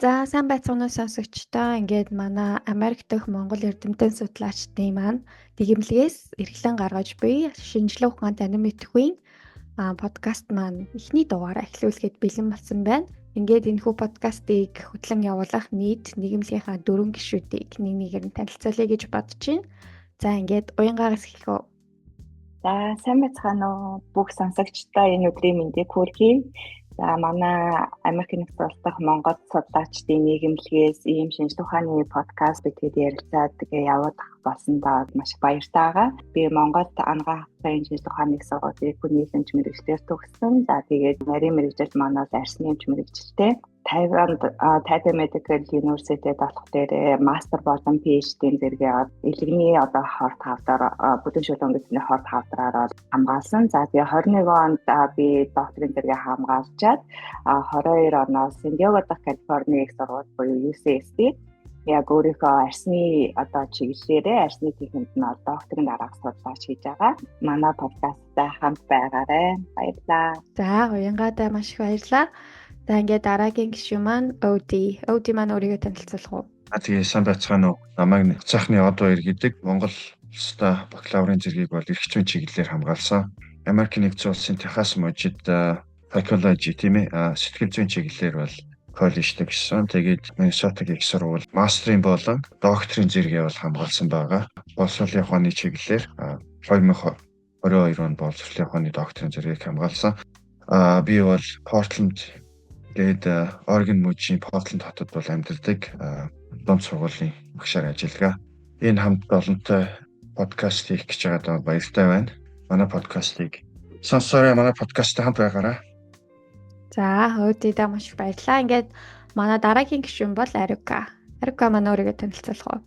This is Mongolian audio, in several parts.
За сайн байцгаана уу сонсогчдоо. Ингээд манай Америк дахь Монгол эрдэмтэн судлаачдын маань дэглэмлэгээс эрхлэн гаргаж буй шинжлэх ухаан танин мэдхийн подкаст маань эхний дугаараа эхлүүлэхэд бэлэн болсон байна. Ингээд энэхүү подкастыг хөтлөн явуулах нийт нийгэмлэгийнхаа 4 гишүүдийг нэг нэгээр нь танилцуулъя гэж бодож байна. За ингээд уянгаагаас эхлэхөө. За сайн байцгаана уу бүх сонсогчдоо энэ өдрийн мэндийг хүргэе. За манай Америк нэгдсэн улс дахь Монгол судлаачдын нийгэмлэгээс ийм шинжлэх ухааны подкаст бидэд ярилцаад явуулах болсондоо маш баяртай байгаа. Би Монголд анагаах шинжлэх ухааны сургуулийн хүний хэмж мэргэжлэр төгссөн. За тэгээд нарийн мэргэжилд манай арсны хэмж мэргэжилтэй Taipei Medical University-д болох дээр мастер болон PhD-ийн зэрэгээ илэгний хорт хавдар бүдүүн шүлэн гэсний хорт хавдраар хамгаалсан. За тэгээ 21 онд би докторийн зэрэгээ хамгаалчаад 22 оноос Сан Диего дахь Калифорни их сургууль буюу UCSD яг өөрийнхөө арсны чиглэлээрээ арсны техникт нь докторийн дараах судлаач хийж байгаа. Манай подкасттай хамт байгаарай. Баярлалаа. За уянгаадаа маш их баярлалаа. За ингээд дараагийн гишүүн маань OD маань өөрийгөө танилцуулах уу? Тэгээ сайн байцгаана уу? Намайг цаахны од баяр гэдэг. Монгол улстай бакалаврын зэргийг бол эрхчмийн чиглэлээр хамгаалсан. Америк нэгдсэн улсын Техас мужид psychology тийм ээ сэтгэл зүйн чиглэлээр бол коллежтэй гисэн. Тэгээд Миннесотагийн их сургууль мастрын болон докторийн зэрэгээ бол хамгаалсан байгаа. Боловсролын ухааны чиглэлээр 2022 онд боловсролын ухааны докторийн зэргийг хамгаалсан. Би бол Портленд тэгээд Орегон мужийн Портленд хотод бол амьдардаг дунд сургуулийн багшаар ажиллагаа. Энэ хамт олонтой подкаст хийх гэж байгаад баяртай байна. Манай подкастыг сонсороо, манай подкасттай хамт байгаарай. За өөдөө маш их баярлалаа. Ингээд манай дараагийн гишүүн бол Арука. Арука маань өөрийгөө танилцуулах уу?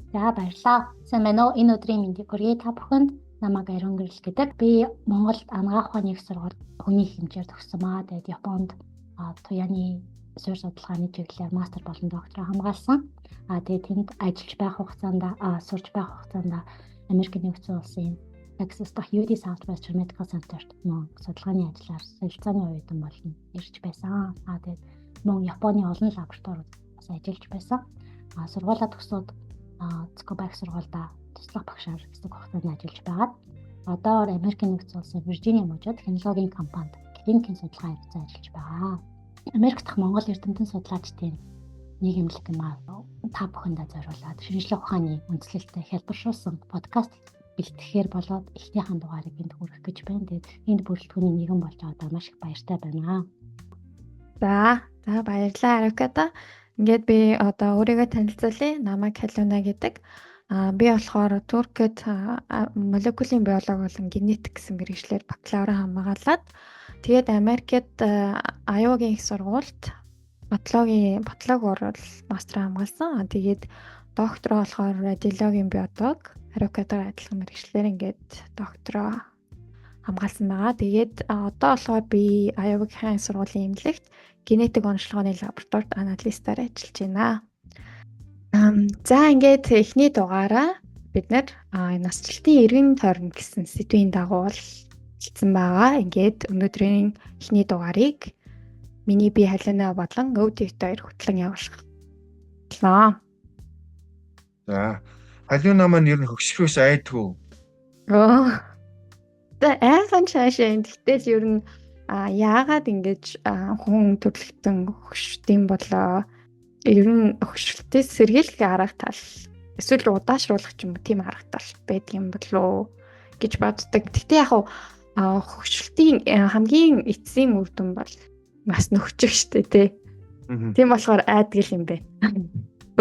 За баярлалаа. Сайн байна уу? Энэ өдрийн мэндийг хүргэе та бүхэнд. Намайг Ариун Гэрэл гэдэг. Би Монголд анагаах ухааны их сургууль хүний хэмжээр төгссөн маа. Тэгээд Японд туяаны суурь судалгааны чиглэлээр мастер болон доктор хамгаалсан. Тэгээд тэнд ажиллаж байх хугацаанд сурч байх хугацаанд Америк нэгдсэн улсын Texas дахь UT Southwestern Medical Center-т мөн судалгааны ажиллаар солилцооны оюутан болон ирж байсан. Тэгээд мөн Японы олон лабораториуд бас ажиллаж байсан. Сургуулаа төгсөөд Цукубак сургуульда туслах багшаар хэсэг хугацаанд ажиллаж байгаад одоо Америк нэгдсэн улсын Виржиниа мужид технологийн компанид клиникийн судалгаа хэрэгцээ ажиллаж байгаа. Америк дахь Монгол эрдэмтэн судлаачдын нийгэмлэг та бүхэндээ зориулаад шинжлэх ухааны үндэслэлтэй хэлбэршүүлсэн подкаст бэлтгэхээр болоод эхнийхэн дугаарыг энд хүргэх гэж байна. Тэгээд энд бүрэлдэхүүний нэгэн болж байгаа маш их баяртай байна. За баярлалаа Арукада. Ингээд би одоо өөрийгөө танилцуулъя. Намайг Халуна гэдэг. Би болохоор Туркид молекулын биологи болон генетик гэсэн мэргэжлэр бакалавра хамгаалаад тэгээд Америкт Айовагийн их сургуульд патологи орол мастер хамгаалсан. Тэгээд доктороо болохоор радиологийн биоток Арукадагаар адилхан мэргэжлэр ингээд доктороо хамгаалсан байгаа. Тэгээд одоо болохоор би Айовагийн сургуулийн эмнэлэгт генетик онцлогооны лабораторид аналистаар ажиллаж байна. За ингээд эхний дугаараа бид нэр насжилтын эргэн тойрон гэсэн сэдвийн дагуу хэлсэн байгаа. Ингээд өнөөдрийн эхний дугаарыг миний би Халина болон өвдөйтэй хөтлөн явуулах. За Халина маань ер нь хөгшрөөс айдгүй. Айхан цаашаа энэ тэгтэл ер нь яагаад ингэж хүн төрөлхтөн хөгшөрдөм болоо ер нь хөгшрөлтөөс сэргийлэх арга тал эсвэл удаашруулах ч юм уу тийм арга тал байдаг юм болоо гэж боддог. Гэтэ яг хөгшрөлтийн хамгийн эцсийн үр дүн бол бас нөхчих штэ тий. Тийм болохоор айдаг юм бэ.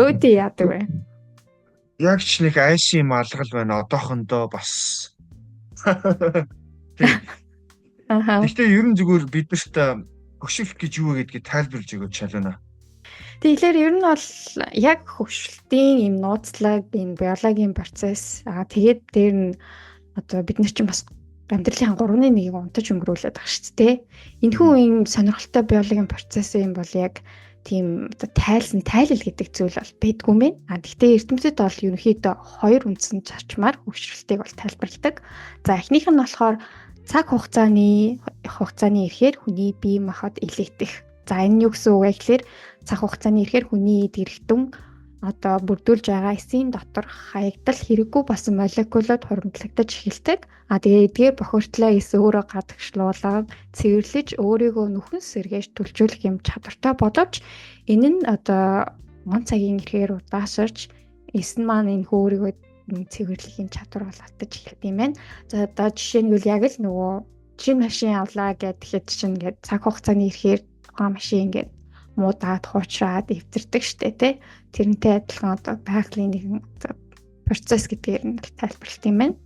Өөдөө яадаг вэ? Яг ч нэг айши юм алгал байна. Одоохондоо бас. Гэтэ ер нь зүгээр биднэрт хөгшрөх гэж юу вэ гэдгийг тайлбарлаж өгөөч Халина. Тэгэхээр ер нь бол яг хөгшрөлтийн юм нууцлаг энэ биологийн процесс тэгээд дээр нь одоо бид нар чинь бас амьдралын 3/1-ийг унтаж өнгөрүүлээд байгаа шүү дээ. Энэхүү юм сонирхолтой биологийн процесс юм бол яг тийм одоо тайлал гэдэг зүйл бол байдгүй мэн. Гэхдээ эрдэмтэд бол ерөнхийдөө хоёр үндсэн зарчмаар хөгшрөлтийг бол тайлбарладаг. За эхнийх нь болохоор цаг хугацааны ихээр хүний бие махбод илэгдэх За энэ нь юу гэсэн үг вэ гэхээр цаг хугацааны ихээр хүний эд эрхтэн одоо бүрдүүлж байгаа эсийн дотор хаягдал хэрэггүй болсон молекулууд хуримтлагдаж эхэлдэг. Тэгээ эдгээр бохирдлоо эс өөрөө гадагшлуулаад цэвэрлэж өөрийгөө нүхэн сэргээж түлжүүлэх юм чадвартай боловч энэ нь одоо он цагийн ихээр удаашрч эс нь маань энэ өөрийгөө цэвэрлэхийн чадвар бол алдаж эхэлт юм байна. За одоо жишээ нь яг л нөгөө шинэ машин авлаа гэхэд чинь ингээд цаг хугацааны ихээр тухайн машин ингээд муудаад хуучраад эвдэрдэг штэ тий. Тэрнтэй адилхан одоо байгалийн нэгэн процесс гэдгээр нь тайлбарлалт юм байна.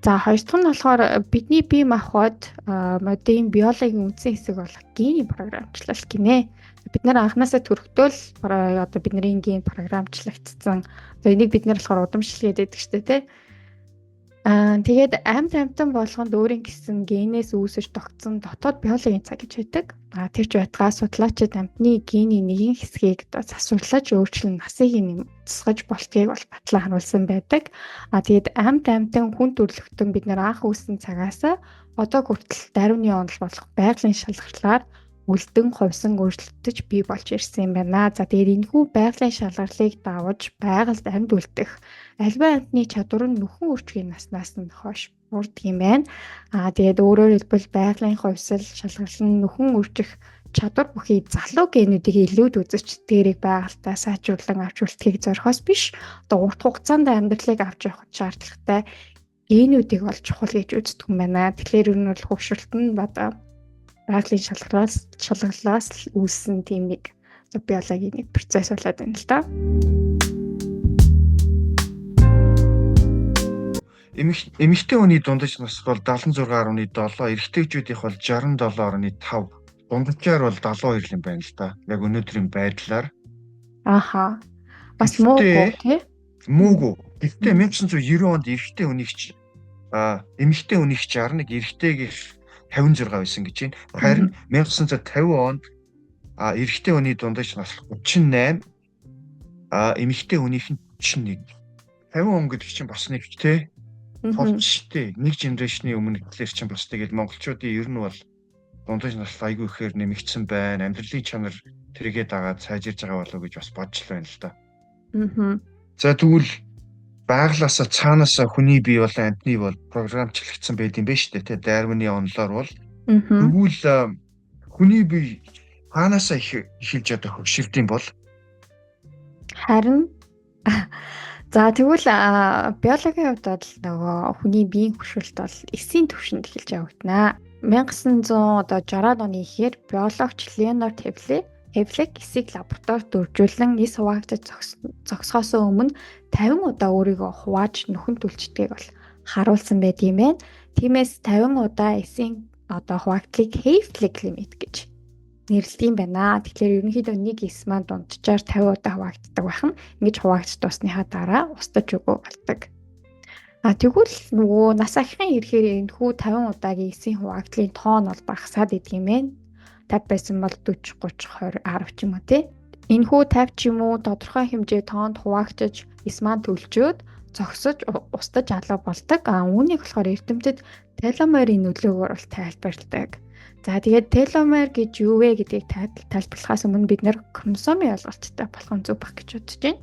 За хоёр дахь нь болохоор бидний бие махбод модern биологийн үндсэн хэсэг болох гений програмчлал гинэ. Бид нар анханасаа төрөхдөө л одоо бидний ген програмчлагдсан. За энийг бид нар болохоор удамшлгээд байдаг штэ тий. Тэгээд амьд амьтан болгонд өөрийн гэсэн генээс үүсэж тогтсон дотоод биологийн цаг гэж байдаг. Тэр ч байтугай судлаачид амьтны гений нэгэн хэсгийг засварлаж өөрчлөн насыг тусгаж болтгийг бол батлан харуулсан байдаг. Тэгээд амьд амьтан хүн төрлөختөн бид нар анх үүссэн цагаас одоо хүртэл даруйны онол болох байгалийн шалгарлаар үлдэн хувьсан өөрчлөгдөж бий болж ирсэн юм байна. За тэгээд энэхүү байгалийн шалгарлыг давж байгальд амьд үлдэх альва амьтны чадвар нь нүхэн үржигийн наснаас нь хойш урддаг юм байна. Тэгээд өөрөөр хэлбэл байгалийн хувьсал шалгарлал нь нүхэн үржих чадвар бүхий залуу генүүдийг илүүд үзэж тэрийг байгальтаа сайжруулан авч үлдэхийг зорихоос биш одоо урт хугацаанд амьдралыг авч явах шаардлагатай генүүдийг бол чухал гэж үздэг юм байна. Тэгэхээр энэ бол хөгшрөлт нь одоо байгалийн шалгарлаас үүссэн тийм нэг биологийн нэг процесс болоод байна л да. Эмэгтэй хүний дундаж нас бол 76.7, эрэгтэйчүүдийнх бол 67.5, дунджаар бол 72 юм байна л да. Яг өнөөдрийн байдлаар. Ааха. Бас муугүй тий? Муугүй. Гэхдээ 1990 онд эрэгтэй хүнийгч эмэгтэй хүнийгч 61, эрэгтэйгийнх 56 байсан гэж байна. Харин 1950 онд эрэгтэй хүний дундаж нас 38, эмэгтэй хүнийх нь 41. 50 он гэдэг чинь бас нэг тий толч штэ. Нэг генерашны өмнө гэхэлэр чинь бас тэгээд монголчуудын ер нь бол дундаж нас айгүй ихээр нэмэгдсэн байна. Амьдралын чанар тэргээ дагаад сайжирж байгаа болов уу гэж бас бодж л байна л да. За тэгвэл байглаасаа цаанаасаа хүний бие болон амьтны бол програмчлагдсан байд юм байна шүү дээ. Дарвины онолоор бол тэгвэл хүний бие цаанаасаа эхэлж одоо хөгшөрдөм бол харин за тэгвэл биологийн хувьд бол нөгөө хүний биеийн хөгшрөлт бол эсийн түвшинд эхэлж явагдана. 1960-аад оны ихээр биологч Леонард Хевлек эсийг лабораторид дөрвжүүлэн эс хуваагдаж зогсохоос өмнө 50 удаа өөрийгөө хувааж нүхэн түлждгийг бол харуулсан байдаг юм байна. Тиймээс 50 удаа эсийн одоо хуваагдлыг Хевлек лимит гэж нэрлэдэг юм байна. Тэгэхээр ерөнхийдөө нэг эс маань дунджаар 50 удаа хуваагддаг байх нь ингэж хуваагдж дуусныхаа дараа устдаж өгөө болдог. Тэгвэл нөгөө нас ахихын ирэхээр энэхүү 50 удаагийн эсийн хуваагдлын тоон бол багасаад идэг юм байна. 50 байсан бол 40, 30, 20, 10 ч юм уу тий. Энэхүү 50 ч юм уу тодорхой хэмжээ тоонд хуваагдаж эс маань түлжөөд зогсож устдаж алга болдог. Үүнийг болохоор эрдэмтэд теломерийн нөлөөгөөр бол тайлбарладаг. За тэгээд теломер гэж юу вэ гэдгийг тайлбарлахаас өмнө бид нэр хромосомын ойлголттой болох нь зөв баг гэж бодож байна.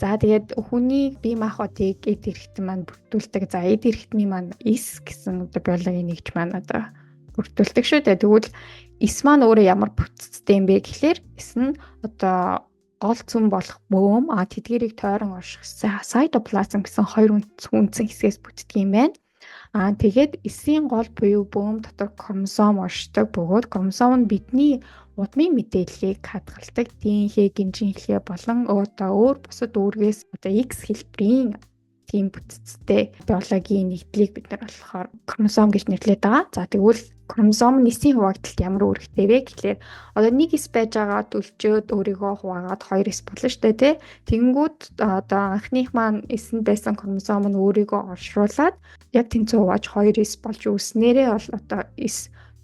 За тэгээд хүний бие махбодыг эд эрхтэн маань бүрдүүлдэг. За эд эрхтний маань эс гэсэн одоо биологийн нэгж маань одоо бүрдүүлдэг шүү дээ. Тэгвэл эс маань өөрөө ямар бүтцтэй юм бэ гэхлээр эс нь одоо гол цөм болох бөөм тэдгэрийг тойрон орших сайтоплазм гэсэн хоёр үндсэн хэсгээс бүтдэг юм байна. Тэгээд эсийн гол буюу бөөм дотор хромосом оршдог бөгөөд хромосом нь бидний удмын мэдээллийг хадгалдаг ДНХ гинжин хэлхээ болон өөр бусад үүргээс одоо X хэлбэрийн тийм бүтцтэй биологийн нэгдлийг бид нар болохоор хромосом гэж нэрлэдэг байгаа. За тэгвэл хромосом нь эсийн хуваагдалд ямар үүрэгтэй вэ гэхлээр одоо нэг эс байж байгаа түлжөөд өөрийгөө хуваагаад хоёр эс болно шүү дээ тий. Тэнгүүд одоо анхных маань эсэнд байсан хромосом нь өөрийгөө оршруулад яг тэнцүү хувааж хоёр эс болж үүснээрээ бол одоо эс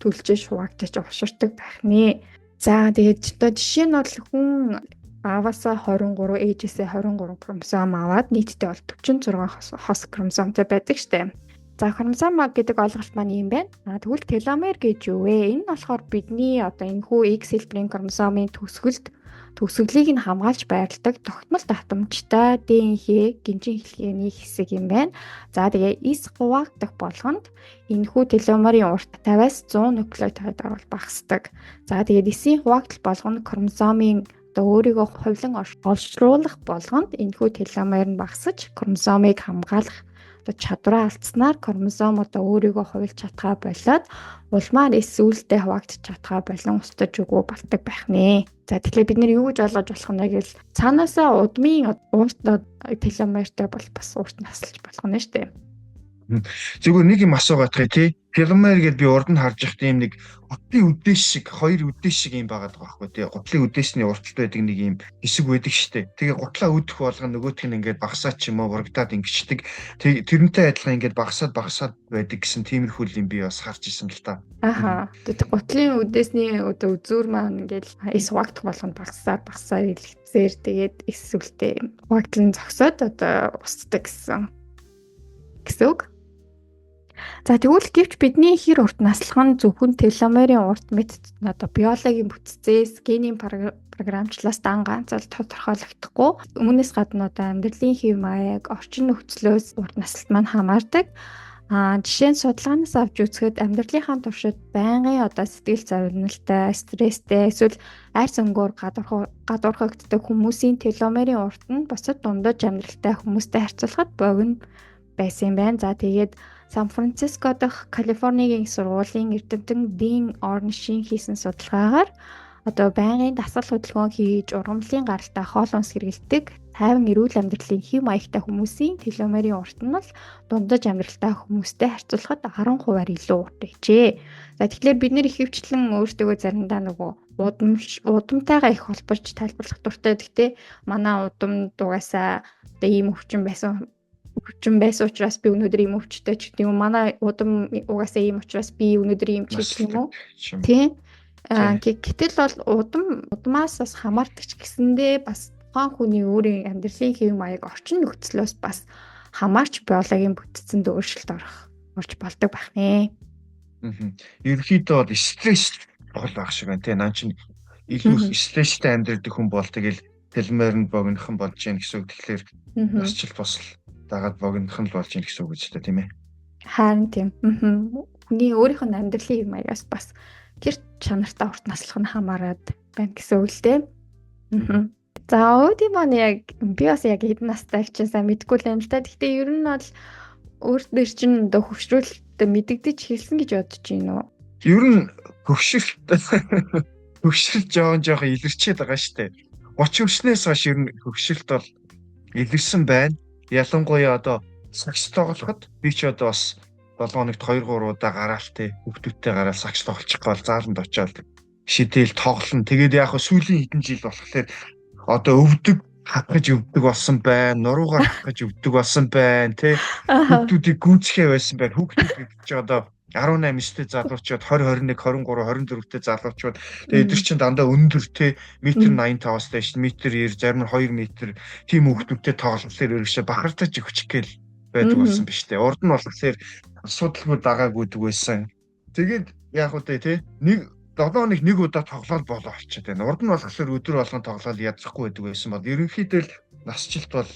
түлжиж хуваагдаж овширдаг байх нэ. За тэгээд одоо жишээ нь бол хүн ааваасаа 23, ээжээсээ 23 хромосом аваад нийтдээ бол 46 хос хромосомтой байдаг штэ. За хромосом гэдэг ойлголт маань юм байна. Тэгвэл теломер гэж юу вэ? Энэ болохоор бидний одоо энэхүү X хэлбэрийн хромосомын төгсгөлийг нь хамгаалж байрладаг тогтмол давтамжтай ДНХ гинжин хэлхээний хэсэг юм байна. За тэгээ эс хуваагдах болгонд энэхүү теломерийн урт 50-аас 100 нуклеотидаар бол багасдаг. За тэгээд эсийн хуваагдал болгоно хромосомын өөрийгөө хувлан олшруулах болгонд энэхүү теломер нь багасж хромосомыг хамгаалах чадвараа алдснаар хромосом өөрийгөө хувилж чадхаа болоод улмаар сүүлдээ хуваагдчих чадхаа болон устж өгөө болдог байх нэ. За тэгэхээр бид нэр юу гэж ойлгож болох нь гэвэл цаанаасаа удмын урт теломертэй бол бас урт насалж болох нь шүү дээ. Зүгээр нэг юм асуугаадах тий. Теломер гэдээ би урд нь харж байхад ийм нэг гутлын үдээс шиг хоёр үдээс шиг юм байгаа байхгүй тий. Гутлын үдээсний урталт байдаг нэг юм хэсэг байдаг штэ. Тэгээ гутлаа өдөх болгоно нөгөөх нь ингээд багасаад ч юм уу урагдаад ингэчдэг. Тэрнтэй адилхан ингээд багасаад байдаг гэсэн тиймэрхүү юм би бас харж ирсэн л та. Аха. Тэгээд гутлын үдээсний үзүүр маань ингээд эс хуваагдах болгоно багасаад илгэцээр тэгээд эс сүлтэй хуваагдал нь зогсоод устдаг гэсэн үг. За тэгвэл гэвч бидний хэр урт наслах нь зөвхөн теломерийн урт метод биологийн бүтцээс генийн програмчлаас дан ганц тодорхойлогдохгүй. Үүнээс гадна амьдралын хэв маяг, орчин нөхцлөөс урт наслт маань хамаардаг. Жишээ нь судалгаанаас авч үзэхэд амьдралынхаа туршид байнгын сэтгэл зовлонтой, стресстэй, эсвэл арьс өнгөөр гадуурхагддаг хүмүүсийн теломерийн урт нь бусад дундаж амьдралтай хүмүүстэй харьцуулахад богино байсан юм байна. За тэгээд Сан Франциско дахь Калифорнигийн сургуулийн эрдэмтэн Дин Орншийн хийсэн судалгаагаар байнгын дасгал хөдөлгөөн хийж ургамлын гаралтай хоол хүнс хэрэглэдэг 50 эрүүл амьдралын хэв маягтай хүмүүсийн теломерийн урт нь бол дундаж амьдралтай хүмүүстэй харьцуулахад 10% илүү урт гэжээ. За тэгэхээр бид нэр ихэвчлэн өөртөө заримдаа удамтайгаа их холбож тайлбарлах дуртай. Гэхдээ манай удам дугаасаа ийм өвчин байсан учраас би өнөөдөр ийм өвчтэй ч гэдэг юм. Манай удам угаасаа ийм учраас би өнөөдөр ийм ч гэх юм уу. Тийм. Гэтэл бол удмаас бас хамаардаг ч гэсэндээ бас тухайн хүний өөрийн амьдралын хэв маяг орчин нөхцлөөс бас хамаарч биологийн бүтцэнд өөрчлөлт орж болдог байх нэ. Ерөнхийдөө бол стресс гол байх шиг байна. Тэ нан чинь илүү стресстэй амьдрэх хүн бол тэгэл теломер нь богинохон болж яах гэсэн үг. Тэгэхээр насчил босол дагаад богинохон л болж яах гэсэн үг гэж тийм ээ. Харин тийм. Хүний өөрийнх нь амьдралын хэв маягаас бас гэр чанартаа урт наслах нь хамаарат байна гэсэн үг л дээ. За өөдөө маань яг би бас яг хэдэн настай ч сайн мэдэхгүй л юм л та. Гэхдээ ер нь бол өөртөө чинь хөвшрүүлэлт мэдэгдэж хэлсэн гэж бодож байна уу? Ер нь хөвшрэлт жоон илэрчээд байгаа шүү дээ. 30 хүрснээс хойш ер нь хөвшрэлт бол илэрсэн байна. Ялангуяа сагс тоглоход би ч бас 7 хоногт 2-3 удаа гараал те хүүхдүүдтэй гараал сагс тоглочих гол зааланд очиод шидэл тоглоно. Тэгээд яг сүүлийн хэдэн жил болохоор өвдөг хатгаж өвдөг болсон байна. Нуруугаар хатгаж өвдөг болсон байна те. Хүүхдүүдийг гүнзгий байсан байна. Хүүхдүүд гэж 18 9-тэй залуучууд 20 21 23 24-тэй залуучууд тэгээд эдгээр чинь дандаа өндөр те метр 85-аас дээш метр 90 зарим нь 2 метр тийм хүүхдүүдтэй тоглолцоор өргөшө бахартаж өгчих гээл байдаг болсон биш те. Урд нь болохоор асуудалгүй дагаагүйдэг байсан. Тэгээд яг үгүй те 7 хоног нэг удаа тоглоод болоо болчиход байна. Урд нь болохоор өдөр болгон тоглоод ядахгүй байдаг байсан бол ерөнхийдөө л насжилт бол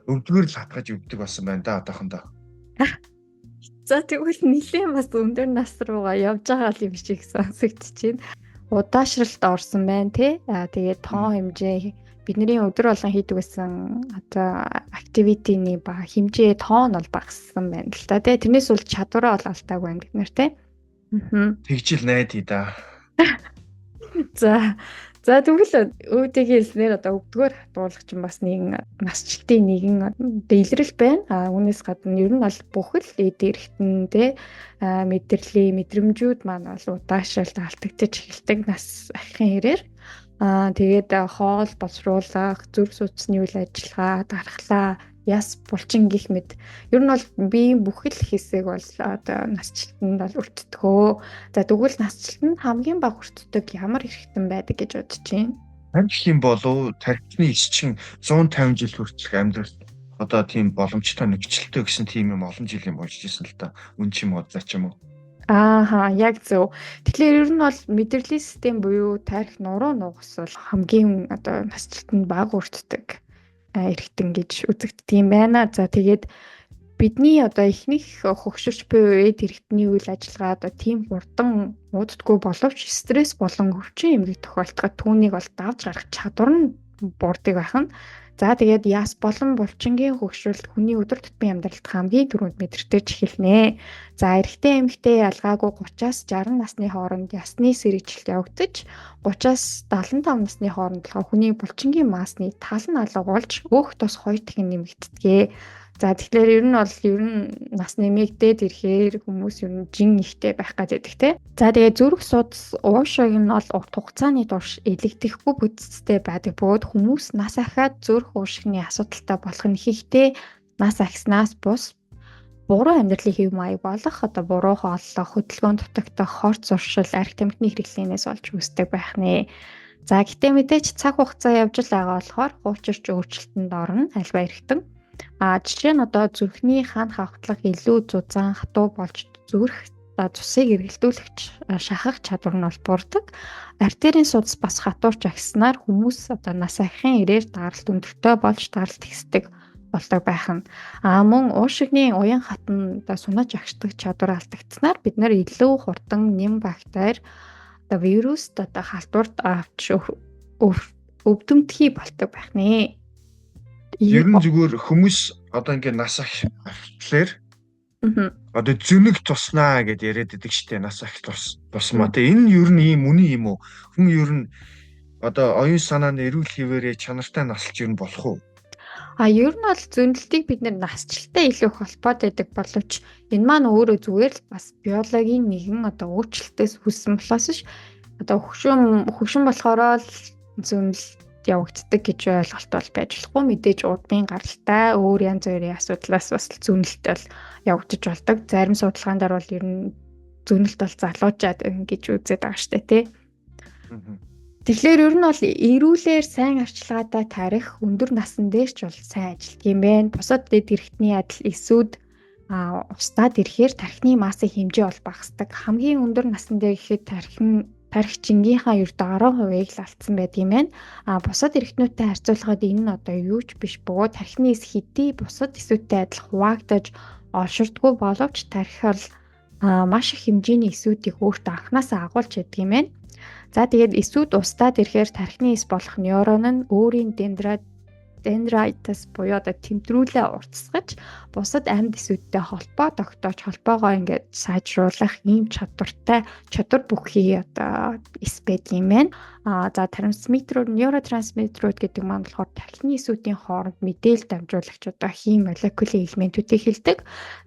өвдгөр л хатгаж өвдөг болсон байна да одоохондоо. За тэгвэл нэлээд бас өндөр нас руугаа явж байгаа юм шиг сонсогдож байна. Удаашралт орсон байна тий. Тэгээд тоон хэмжээ бидний өдөр болгон хийдэг байсан активитиний ба хэмжээ тоон бол багассан байна л та тий. Тэрнээс бол чадвараа бол алдаагүй байна бид нар тий. Тэгжил найдаа да. За тэгвэл өөдгийн хэлснээр өвдгөр хатгуулагч бас нэгэн насжилтын нэгэн илрэл байна. Үүнээс гадна ер нь бол бүхэл эд эрхтэн те мэдрэлийн мэдрэмжүүд маань бол удаашралт алдагдаж эхэлдэг нас ахихын хэрээр. Тэгээд хоол боловсруулах, зүрх судасны үйл ажиллагаа, дархлаа, яс булчин гих мэд ер нь бол биеийн бүхэл хэсэг бол насжилтанд бол өртдөгөө. За тэгвэл насжилт нь хамгийн бага өртдөг ямар хэрэгтэн байдаг гэж бодож байна? Амжилт юм болов тархины эс чинь 150 жил хүртэлх амьдрал одоо тийм боломжтой нөхцөлтэй гэсэн тийм юм олон жил юм болж ирсэн л та. Үн ч юм уу за ч юм уу. Ааха, яг зөв. Тэгэхээр ер нь бол мэдрэлийн систем буюу тарих нуруу нугас бол хамгийн одоо насжилтанд бага өртдөг эргэтэн гэж үзэгддэг юм байна. За тэгээд бидний одоо ихнийх хөгшөрч буй эд эргэтний үйл ажиллагаа одоо тийм хурдан ууддаггүй боловч стресс болон өвчин эмгэг тохиолдоход түүнийг бол давж гарах чадвар нь буурдаг байх нь. За тэгээд яс болон булчингийн хөгшрөлт хүний өдөр тутмын амьдралд хамгийн түрүүнд мэдэрч эхэлнэ. За эрэгтэй эмэгтэй ялгаагүй 30-аас 60 насны хооронд ясны сэргийлэлт явагдаж 30-аас 75 насны хооронд болохоор хүний булчингийн маасны тал нь алга болж өөх тус 2 дахин нэмэгддэг. За тэгэхээр ер нь нас нэмэгдээд ирэхээр хүмүүс ер нь жин ихтэй байх гэдэг те. За тэгээд зүрх судас уушиг нь бол урт хугацааны турш элэгдэхгүй бүтэцтэй байдаг бөгөөд хүмүүс нас ахаад зүрх уушигны асуудалтай болох нь ихтэй нас ахснаас бус буруу амьдралын хэв маяг болох одоо буруу хооллох, хөдөлгөөн дутагдах, хорц уршил, арх тамхины хэрэглэнээс болж үүсдэг байх нэ. За гэтээ мэдээч цаг хугацаа явж л байгаа болохоор хуучирч өөрчлөлтөнд орно альва эргэтэн. Жишээ нь одоо зүрхний хан хавтлах илүү зузаан хатуу болж зүрх цусыг эргэлдүүлэгч шахах чадвар нь бол буурдаг. Артерийн судас бас хатуурч агснаар хүмүүс одоо нас ахихын ирээр даралт өндөртэй болж даралт ихсдэг болдог байх нь. Мөн уушигны уян хатан одоо сунаж агшдаг чадвар алдагдсанаар бид нэр илүү хурдан нэм бактери одоо вирус одоо халдварт авч өвдөмтгий болдог байх нэ. Ер нь зүгээр хүмүүс одоо ингээд нас ахлаар одоо зүнэг туснаа гэд яриад байдаг штэ нас ах тусмаа. Тэгээ энэ ер нь ийм үний юм уу? Хүн ер нь одоо оюун санааны эрүүл хэвээрээ чанартай наслж ер нь болох уу? Ер нь бол зөндлөлтийг бид нэр насжилттай илүү холбоотой байдаг боловч энэ маань өөрөө зүгээр л бас биологийн нэгэн одоо өөрчлөлтөөс хүссэн болохоос ш одоо хөгшин болохоор л зөндлөлт явагддаг гэж ойлголт бол байж болохгүй. Мэдээж удмын гаралтай өөр янз бүрийн асуудлаас бас зөнөлт бол явагдаж болдог. Зарим судалгаан дээр бол ер нь зөнөлт бол залуучаад гэж үзээд байгаа штэ тий. Тэгэхээр ер нь бол эрүүлэр сайн арчилгаатай тарих өндөр насан дээр ч бол сайн ажилтдаг юм байна. Бусад дэд эрхтний адил эсүүд устдаад ирэхээр тархины массын хэмжээ бол багасдаг. Хамгийн өндөр насан дээр гэхэд тархичингийнхаа ердөө 10%-ийг л алдсан байдаг юм байна. Бусад эрхтнүүдтэй харьцуулахад энэ нь одоо юу ч биш бөгөөд тархины эс хэдий бусад эсүүдтэй адил хуваагдаж олширдгүй боловч тархи бол маш их хэмжээний эсүүдийг өөртөө анханасаа агуулж яддаг юм байна. За тэгээд эсүүд устдаад ирэхээр тархины эс болох нейрон нь өөрийн дендрайтас буюу одоо тэмдрүүлээ уртасгаж бусад амьд эсүүдтэй холбоо тогтоож холбоогоо ингээд сайжруулах ийм чадвар бүхий одоо эс байдаг юм байна. За нейротрансмиттерүүд гэдэг маань болохоор тархины эсүүдийн хооронд мэдээлэл дамжуулагч одоо хим молекулын элементүүдийг хэлдэг.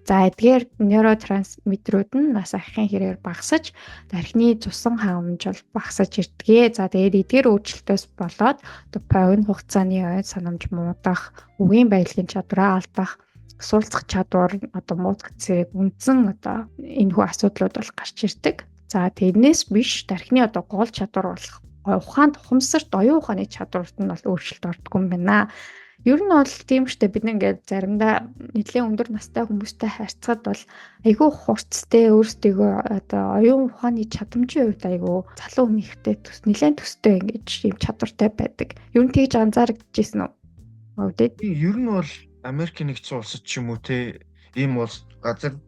За эдгээр нейротрансмиттерүүд нь нас ахихын хэрээр багасаж тархины цусан хаамж бол багасаж ирдэг. За тэгээд эдгээр өөрчлөлтөөс болоод одоо богино хугацааны ойн санамж муудах, үгийн баялагын чадвараа алдах, суулцах чадвар, одоо муудах зэрэг үндсэн одоо энэхүү асуудлууд бол гарч ирдэг. За тэрнээс биш тархины одоо гол чадвар болох ухаанд ухамсарт оюун ухааны чадварт нь бол өөрчлөлт ордгоо юм байна. Ер нь бол тийм штэ бид ингээд заримдаа нэлээд өндөр настай хүмүүстэй харьцахад бол айгүй хурцтай өөрсдөө одоо оюун ухааны чадамжийн хувьд айгүй залуу хүнийхтэй нэлээд төстэй ингэж юм чадвартай байдаг. Ер нь тэгж анзаарчихсэн үү? Ер нь бол Америк нэгдсэн улсад ч юм уу те ийм улс газар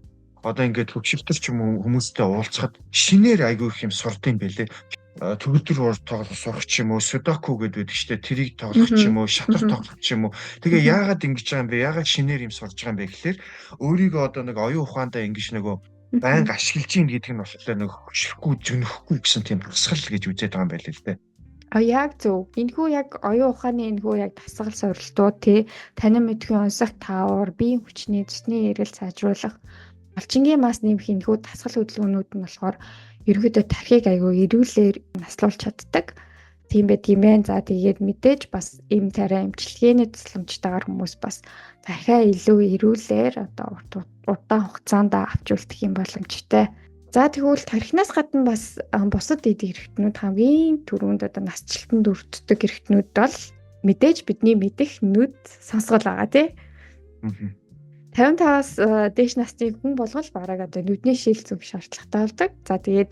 одоо ингээд хөгшөлтөр ч юм уу хүмүүстэй уулзахад шинээр айгүй их юм сурдсан байлээ. Төгөлдөр тоглох сурах ч юм уу, судоку гэдэг байдаг штэ тэрийг тоглох ч юм уу, шатар тоглох ч юм уу. Тэгээ яагаад ингэж байгаа юм бэ? Яагаад шинээр юм сурж байгаа юм бэ гэхэлэр өөрийгөө одоо нэг оюун ухаандаа ингэж нөгөө байнга ашиглаж ийн гэдэг нь болохоор нэг хөшөхгүй зөнөхгүй гэсэн тийм тусгал гэж үзээд байгаа юм байл л дээ. Яг зөв. Энэхүү яг оюун ухааны энэхүү яг дасгал сорилтууд тий танин мэдхийн онцлог таавар, биеийн хүчний цэсний эргэл сайжруулах, малчингийн мас нэмэх энэхүү дасгал хөдөлгөөнүүд нь болохоор ерөөдөө тархийг айгүй эрүүлэр наслуулж чаддаг. Тийм байт юм байна. За тэгээд мэдээж бас эм тариа эмчилгээний тусламжтайгаар хүмүүс бас тархиа илүү эрүүлэр одоо удаан хугацаанд авчулдаг юм боломжтой. За тэгвэл тархинаас гадна бас бусад эд эрхтнүүд хамгийн түрүүнд одоо насжилтанд өртдөг эрхтнүүд бол мэдээж бидний мэдих нүд сонсгол байгаа тий. Мгм. 55-аас дээш насны хүн болгол бараг одоо нүдний шил зүг шаардлагатай болдог. За тэгээд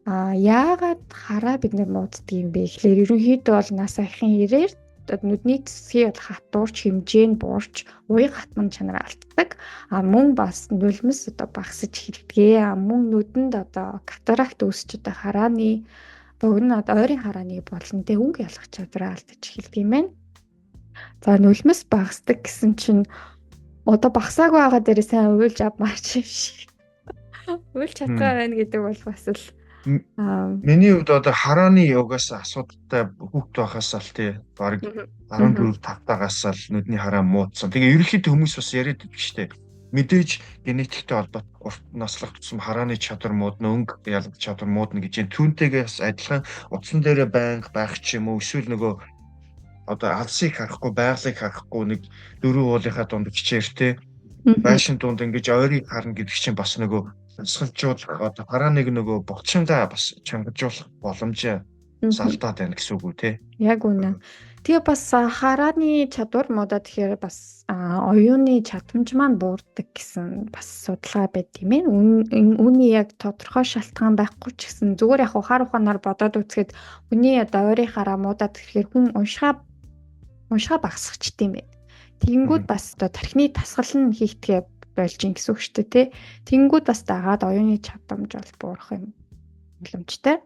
яагаад хараа бид нар мууддаг юм бэ гэхлээр ерөнхийдөө бол нас ахын ирээр нүдний цэсгийн бол хатуурч хэмжээ нь буурч уян хатман чанар алддаг. Мөн бас нулимс одоо багасж эхэлдэг. Мөн нүдэнд одоо катаракт үүсч одоо харааны богино ойрын харааны болон өнгө ялах чадвараа алдаж эхэлдэг юм байна. За нулимс багасдаг гэсэн чинь одоо багасаагүй байгаа дээр сайн уйлж авмаач юм шиг. Уйлж чадгаа байна гэдэг бол бас л Миний хувьд одоо харааны угаас асуудалтай хүүхд байхаас л тий бараг 14 5-таагаас л нүдний хараа муудсан. Тэгээ ерөнхийдөө хүмүүс бас яриад байдаг шүү дээ. Мэдээж генетиктэй холбоотой урт наслах тусам харааны чадвар муудна, өнгө ялах чадвар муудна гэж. Түүнтэйгээс адилхан утсан дээрээ байнга байх ч юм уу эсвэл нөгөө одоо алсыг харахгүй, байгалыг харахгүй нэг дөрвөн уулынхаа дунд хичээртэй байшин дунд ингэж ойрыг харна гэдэг чинь бас нөгөө хасгалжуулах одоо харааныг нөгөө булчингаа бас чангажуулах боломж алдаад байна гэсэн үг үү те. Яг үнэ. Тэгээ бас харааны чадвар муудаад тэгэхээр бас оюуны чадамж маань буурдаг гэсэн бас судалгаа байд тийм ээ. Үүний яг тодорхой шалтгаан байхгүй ч гэсэн зүгээр яг хар ухаанаар бодоод үзэхэд хүний одоо ойрын хараа муудаад тэгэхээр хүн уншаа багасгач тийм ээ. Тэгэнгүүт бас одоо тархины тасгал нь хийгдгээ болж ин гэсэн үг шүү дээ тий. Тэгэнгүүт бас дагаад оюуны чадамж бол буурах юм боломжтой.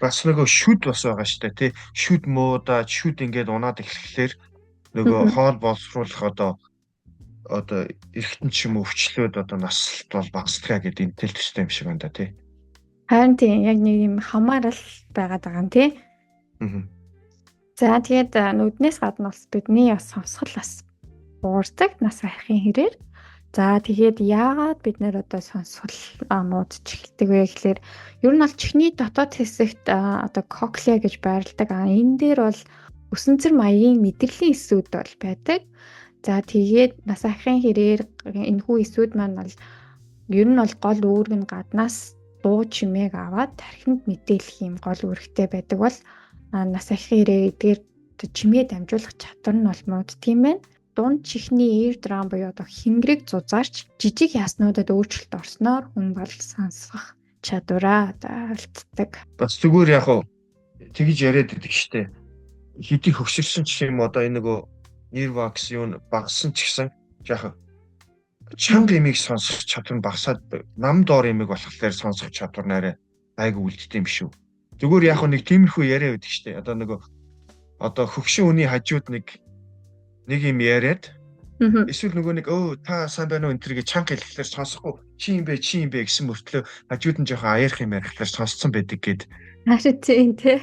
Бас нөгөө шүд бас байгаа шүү дээ тий. Шүд муудаад шүд ингээд унаад эхлэхлээр нөгөө хоол боловсруулах одоо эргэтэн ч юм уу өвчлөөд одоо наслт бол багасдгаа гэдэг энэ төстэй юм шиг байна да тий. Харин тийм яг нэг юм хамаарал байгаад байгаа юм тий. За тэгээд нүднээс гадна бас бидний бас сонсгол бас буурдаг нас ахын хэрээр. За тэгээд яагаад бид нэр одоо сонсгол муудж эхэлдэг вэ гэхлээр ер нь бол чихний дотоод хэсэгт одоо коклеа гэж байрладаг. Энэ дээр бол өсөнцөр маягийн мэдрэлийн эсүүд бол байдаг. За тэгээд нас ахын хэрээр энэхүү эсүүд маань бол ер нь бол гол үүрэг нь гаднаас дуу чимээг аваад тархинд мэдээлэх юм гол үүрэгтэй байдаг бол нас ахын хэрээр эдгээр чимээ дамжуулах чадвар нь бол мууддаг юм байна. Дунд чихний eardrum буюу одоо хэнгэрэг зузаарч жижиг яснуудад өөрчлөлт орсноор хүн бол сонсох чадвараа алддаг. Бас зүгээр яг уу тэгж яриад байдаг штэ. Хэдий хөгшөрсөн ч юм одоо энэ нөгөө earwax юу багассан ч гэсэн яг чанга имийг сонсох чадвар нь багасаад нам доор имийг болохоор сонсох чадвар нэрээ айгүй үлддэг юм шүү. Зүгээр яг нэг тиймэрхүү яриа байдаг штэ. Одоо хөгшин хүний хажууд нэг юм яриад эсвэл нөгөө нэг та сайн байна уу энэ төр гэж чанга хэлэхлээр сонсохгүй чи юм бэ гэсэн мөртлөө хажууд нь жоохон аярах юм ярихлаар сонсцсон байдаг гэд. Харин тийм тий.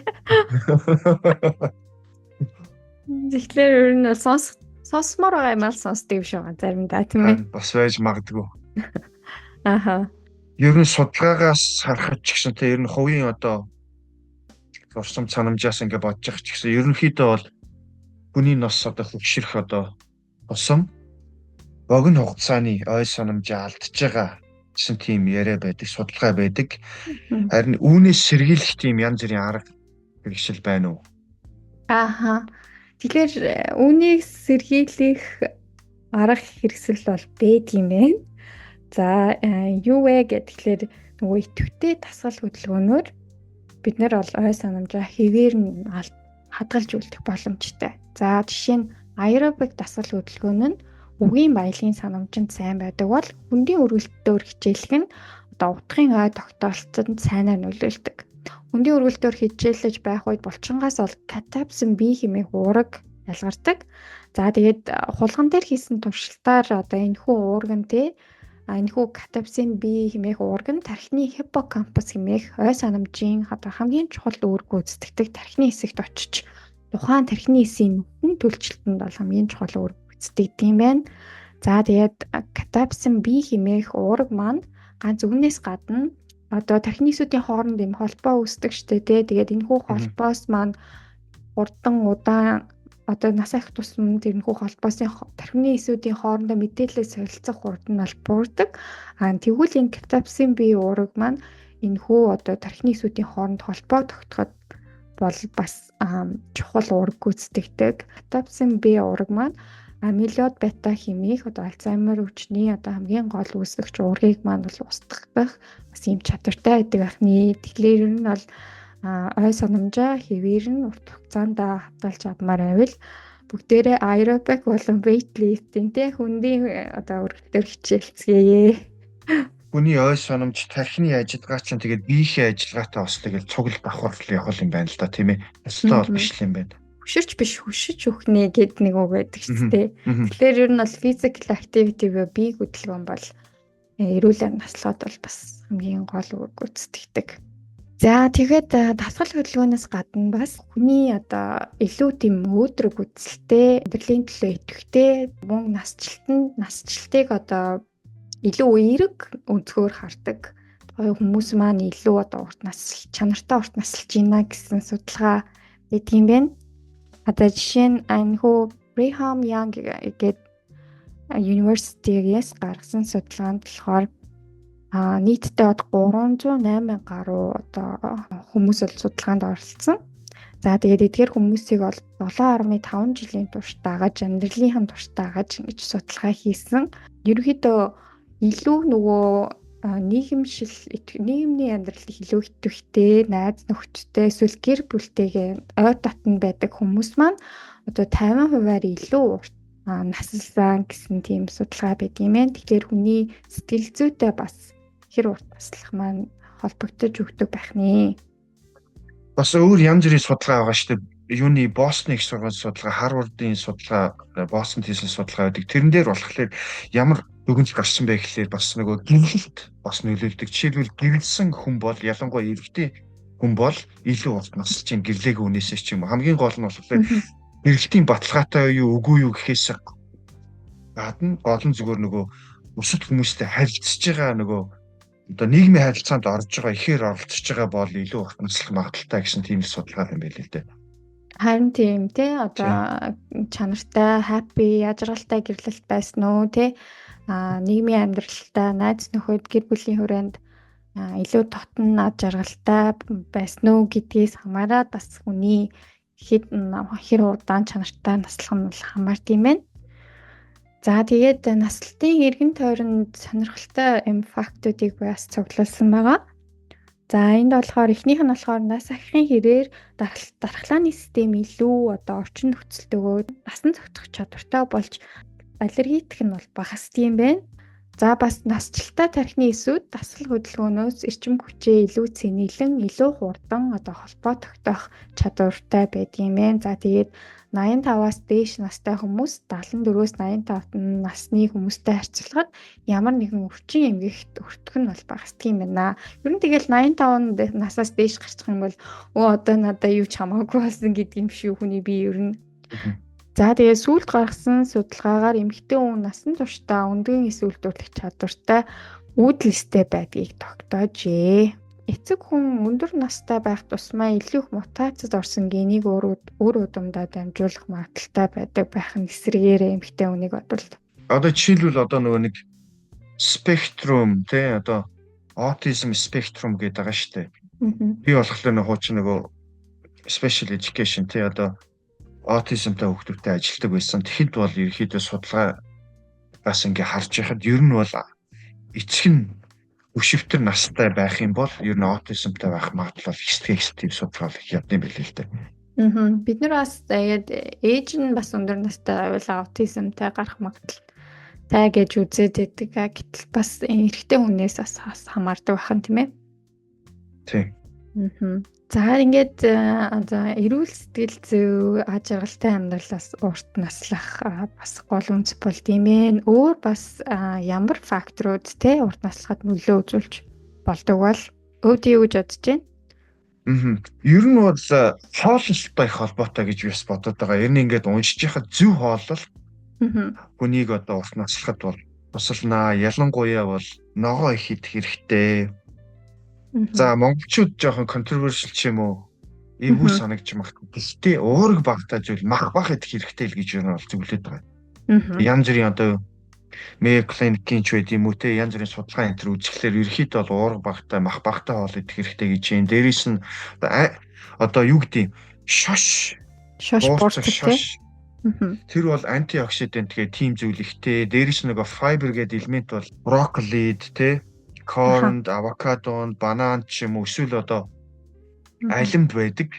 Тэгэхээр ер нь сонсмоор байгаа юм аа сонсдог юм шиг байгаа заримдаа тийм ээ. Бас байж магадгүй. Аха. Ер нь судалгаагаас харахад ч гэсэн тий ер нь хувийн одоо урсам цанамжаас ингэ бодож байгаа ч гэсэн ерөнхийдөө бол хүний нос одоо хөгшрөх одоо усам богино хугацааны ой санамжаа алдж байгаа гэсэн тийм яриа байдаг, судалгаа байдаг. Харин үүнээс сэргийлэх тийм янз бүрийн арга хэрэгсэл байна уу? Ааха. Тэгэхээр үүнийг сэргийлэх арга хэрэгсэл бол байд юм байна. За юу вэ гэхээр нөгөө идэвхтэй дасгал хөдөлгөөнөөр бид нар бол ой санамжаа хэвээр нь хадгалж үлдэх боломжтой. За жишээ нь аэробик дасгал хөдөлгөөн нь үгийн баялагын санамжинд сайн байдаг бол хүндийн өргөлтөөр хичээлэх нь одоо утгын ой тогтоолцоонд сайнаар нөлөөлдөг. Хүндийн өргөлтөөр хичээлж байх үед булчингаас бол катапсин бие хэмээх уураг ялгардаг. За тэгээд хулган дээр хийсэн туршилтаар одоо энэхүү уурган энэхүү катапсин бие хэмээх уург нь тархины хиппокампус хэмээх ой санамжийн одоо хамгийн чухал үүрэг гүйцэтгэдэг тархины хэсэгт очиж тухайн тархины хэсгийн нүдний төлчлөлтөнд бол хамгийн чухал үүрэг гүйцэтгэдэг юм байна. За тэгээд катапсин бие хэмээх уург маань ганц үүнээс гадна одоо тархины хэсүүдийн хооронд юм холбоо үүсдэг штэ тий. Тэгээд энэхүү холбоос маань хурдан удаан одоо нас ахих тусам тэрнхүү холбоосын тархины хэсүүдийн хоорондоо мэдээлэл солилцох хурд нь бол буурдаг. Тэгвэл энэ катапсин бие уурэг маань энэхүү одоо тархины хэсүүдийн хооронд холбоо тогтоход бол бас чухал уурэг гүйцэтгэдэг. Катапсин бие уурэг маань амилоид бета хэмээх одоо Альцгеймер өвчний одоо хамгийн гол үүсгэгч уургийг маань бол устгах бас ийм чадвартай байдаг ахны. Тэгэхээр ер нь бол ой санамжаа хэвээр нь урт хугацаанд хадгалж авмаар байвал бүгдээрээ аэробик болон weightlifting те хүндийн одоо өргөдөр хичээлцгээе. Хүний ой санамж тархины ажиллагаа чинь тэгээд биеийн ажиллагаатай бас тэгээд цуглал давхар явах юм байна л да тийм ээ. Өстой бол биш юм байна. Хөшөрч биш хөшөж өгнэ гэд нэг үг байдаг ч тийм. Тэгэхээр ер нь бол physical activity буюу бие хөдөлгөөн бол эрүүл ам наслахад бол бас хамгийн гол үг гүйцэтгэдэг. За тэгээд дасгал хөдөлгөөнөөс гадна бас хүний одоо илүү тийм өөдрөг үзэлтэй, амьдралын төлөө идэвхтэй, мөн насжилтыг одоо илүү эерэг өнцгөр хардаг. Хүмүүс маань илүү одоо чанартай урт насалж байна гэсэн судалгаа байдгийн байна. Одоо жишээ нь анхүү Brigham Young гэдэг University-гээс гаргасан судалгаанд болохоор нийтдээ 308 гаруй одоо хүмүүс бол судалгаанд оролцсон. За тэгээд эдгээр хүмүүсийг бол 7.5 жилийн турш дагаж амьдралынхаа турш дагаж ингэж судалгаа хийсэн. Ерөнхийдөө илүү нөгөө нийгмийн амьдралд илүү идэвхтэй, найз нөхдөдтэй эсвэл гэр бүлтэйгээ ой дотн байдаг хүмүүс маань одоо 50%-аар илүү насалсан гэсэн тийм судалгаа байдаг юм байна. Тэгэхээр хүний сэтгэл зүйтэй бас хэр урт наслах маань холбогдож өгдөг байх нэ. Бас өөр янз бүрийн судалгаа байгаа шүү дээ. Юуны Бостон их сургуулийн судалгаа, Харвардын судалгаа, Бостон хийсэн судалгаа байдаг. Тэрэн дээр болохоор ямар дүгнж гарсан бэ гэхлээр бас нөгөө гэрэлт бас нөлөөлдөг. Жишээлбэл гэрэлсэн хүн бол ялангуяа эрэгтэй хүн бол илүү урт насалж чинь гэрлээгүй үнээсээ ч юм уу. Хамгийн гол нь болохоор гэрэлтийн баталгаатай юу үгүй юу гэхээс гадна гол нь зүгээр нөгөө бусад хүмүүстэй харилцаж байгаа нөгөө одоо нийгмийн харилцаанд орж байгаа ихээр оролцож байгаа бол илүү урт наслах магадaltaй гэсэн тийм судалгаа юм байл л дээ. Харин тийм тий одоо чанартай, happy, яжралтай гэрлэлт байсан уу тий нийгмийн амьдралтай, найз нөхөд, гэр бүлийн хүрээнд илүү дотн ад жаргалтай байсан уу гэдгээс хамаарат бас хүний хэр удаан чанартай наслах нь хамаард юм байна. За тэгээд наслалтын эргэн тойронд сонирхолтой фактуудыг бас цуглуулсан байгаа. За энд болохоор эхнийх нь болохоор нас ахихын хэрээр дархлааны систем илүү одоо орчин нөхцөлтөөгөө насан зохицох чадвартай болж аллергитик нь бол багасдаг юм байна. За бас насжилттай тархины эсүүд дасгал хөдөлгөөнөөс эрчим хүчээ илүү цэнэглэн, илүү хурдан одоо холбоо тогтоох чадвартай байдаг юм байна. За тэгээд 85-аас дээш настай хүмүүс 74-өөс 85 насны хүмүүстэй харьцуулахад ямар нэгэн өвчин эмгэгт өртөх нь бол багасдаг юм байна. Ер нь тэгэл 85 насаас дээш гарчих юм бол одоо надаа юу ч хамаагүй болсон гэдэг юм шиг хүний бие ер нь. За тэгээд сүүлд гаргасан судалгаагаар эмэгтэй хүн насан туршдаа өндгөн эс үйлдвэрлэх чадвартай үүдэлстэй байдгийг тогтоожээ. Эцэг хүн өндөр настай байх тусмаа илүү их мутацид орсон генийг өөр удамдаа дамжуулах магадaltaй байдаг байх нь эсрэгээрээ эмэгтэй хүнийг бодвол одоо жишээлбэл одоо нөгөө нэг спектрум тий одоо аутизм спектрум гэдэг байгаа шүү дээ. Би болохоор нэг хуучин нөгөө special education тий одоо аутизмтай хүүхдүүдтэй ажилладаг байсан. Тэгэхэд бол ерөөхдөө судалгаагаас ингээ харж байхад ер нь бол эцэг нь өшөвтөр настай байх юм бол ер нь аутизмтай байх магадлал экстрэм судалгаа хийдэг юм билээ л дээ. Бид нар бас тэгээд ээж нь бас өндөр настай байвал аутизмтай гарах магадлалтай гэж үзээд байдаг. Гэтэл бас эрэгтэй хүнээс бас хамаардаг байх нь тийм ээ. Тийм. За ингээд эрүүл сэтгэл зүй аж аргалтай амьдралаас урт наслах бас гол үндэс бол тийм ээ. Өөр бас ямар факторууд те урт наслахад нөлөө үзүүлж болдог бол өөдөө юу гэж бодож байна? Ер нь бол хооллолтой их холбоотой гэж би бас бодоод байгаа. Ер нь ингээд уншиж яхад зөв хооллол хүнийг одоо урт наслахад бол тусалнаа. Ялангуяа бол ногоо их идэх хэрэгтэй. За монголчууд жоохон controversial ч юм уу эвгүй санагдж магадгүй. Гэхдээ уураг багтаа зүйл мах бах идэх хэрэгтэй л гэж юу нь бол зөвлөд байгаа. Янз бүрийн одоо Mayo Clinic-ийн ч байд юм уу те янз бүрийн судалгаа энэ төр үзэхлээр ерөөхдөө бол уураг багтаа мах багтаа хоол идэх хэрэгтэй гэж юм. Дээрээс нь одоо юу гэдэг шош Тэр бол антиоксидант гэх тийм зүйл ихтэй. Дээрээс нөгөө файбер гэдэг элемент бол брокколид те, корнд, авокадонд, бананд ч юм уу эсвэл одоо алимд байдаг,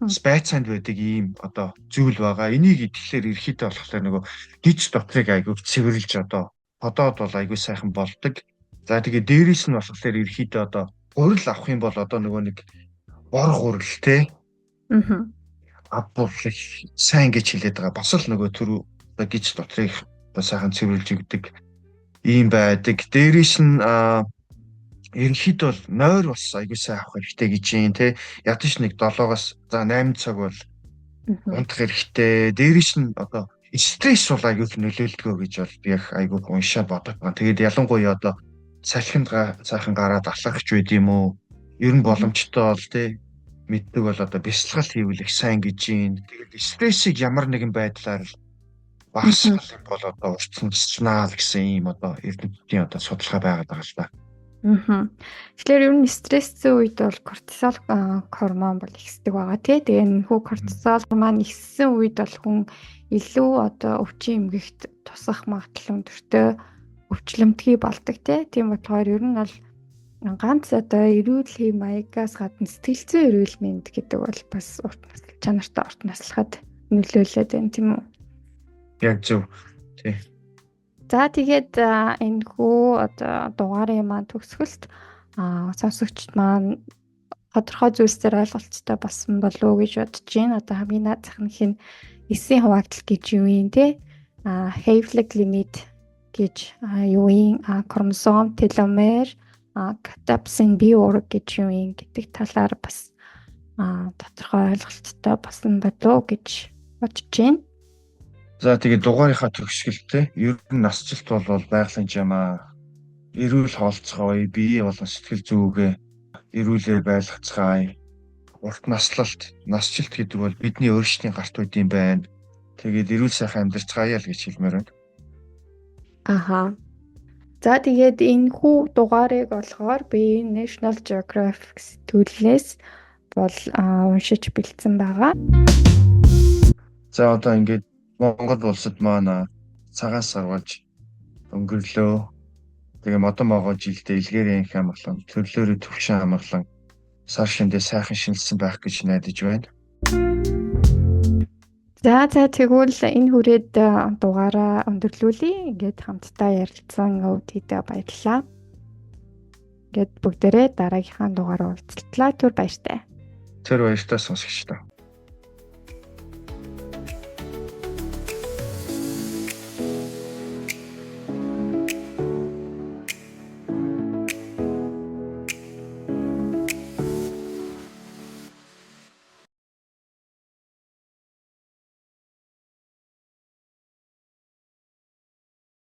спецанд байдаг ийм одоо зүйл байгаа. Энийг идэхлээр ерхийдээ болохоор нөгөө гиж дотрыг айгүй цэвэрлж одоо подоод бол айгүй сайхан болдог. За тэгээ дээрээс нь болохоор ерхийдээ одоо гурил авах юм бол одоо нөгөө нэг бор гурил те. Аппл сайн гэж хэлээд байгаа. Бас л нөгөө түр гиж дотрыг сайхан цэвэрлж өгдөг ийм байдаг. Дээрээс нь ерөнхийдөө бол нойр бас аягүй сайн авах хэрэгтэй гэж юм те. Ядаж нэг 7-оос за 8 цаг бол унтах хэрэгтэй. Дээрээс нь одоо стресс бол аягүй нөлөөлдгөө гэж бол би яг аягүй уншаад бодож байгаа. Тэгээд ялангуяа одоо салхинд сайхан гараад алхах ч байд юм уу. Ер нь боломжтой бол те мэддэг бол одоо бясалгал хийвэл их сайн гэж юм. Тэгээд стрессийг ямар нэгэн байдлаар багасгах юм бол одоо уртсанаа л гэсэн ийм одоо эрдэмтдийн одоо судалгаа байгаад байгаа л да. Тэгэхээр ер нь стрессийн үед бол кортизол гормон бол ихсдэг байгаа тий. Тэгээ нөхөө кортизол гормон ихссэн үед бол хүн илүү одоо өвчин эмгэгт тусах магадлал өндөртэй өвчлөмтгий болдог тий. Тийм болохоор ер нь бол ганц одоо эрүүл хэм маягаас гадна сэтгэл зүйн эрүүл мэнд гэдэг бол бас урт насал чанартай урт наслахад нөлөөлөд байна тийм үү? Яг зөв тий. За тэгээд энэ хүү одоо дугаарын маань төгсгөлт сонсогчд маань тодорхой зүйлсээр ойлголцтой болсон болов уу гэж бодож байна. Одоо хамгийн наад зах нь эсийн хуваагдал гэж юу юм те? Hayflick limit гэж юу юм? Хромосом, теломер, катапсын бие ураг гэж юу юм гэдэг талаар бас тодорхой ойлголттой болсон болов уу гэж бодож байна. За тэгээд дугаарынхаа төгсгөлтэй ер нь насжилт бол байгалийн жамаа эрүүл хоолцгоё, бие болон сэтгэл зүгээ эрүүлээ байлгацгаая. Урт насжилт гэдэг бол бидний өөрсдийн гарт үйд юм байна. Тэгээд эрүүл сайхан амьдарцгаая л гэж хэлмээр байна. Аха. За тэгээд энэ хүү дугаарыг болохоор би National Geographic сэтгүүлээс бол уншиж бэлдсэн байгаа. За одоо ингээд Монгол улсад маань цагаан сарвалж өнгөрлөө. Тэгээ модон могоо жилдээ илгээрийн хамглан, төрлөөрөө төвшин хамглан сар шиндээ сайхан шинэлсэн байх гэж найдаж байна. За тэгвэл энэ хүрээд дугаараа өндөрлүүлье. Ингээд хамтдаа ярилцсан өвдөдөө баярлалаа. Ингээд бүгдээрээ дараагийнхаа дугаараар уулзлаа. Түр баяртай. Тэр баяртай сонсогчдоо.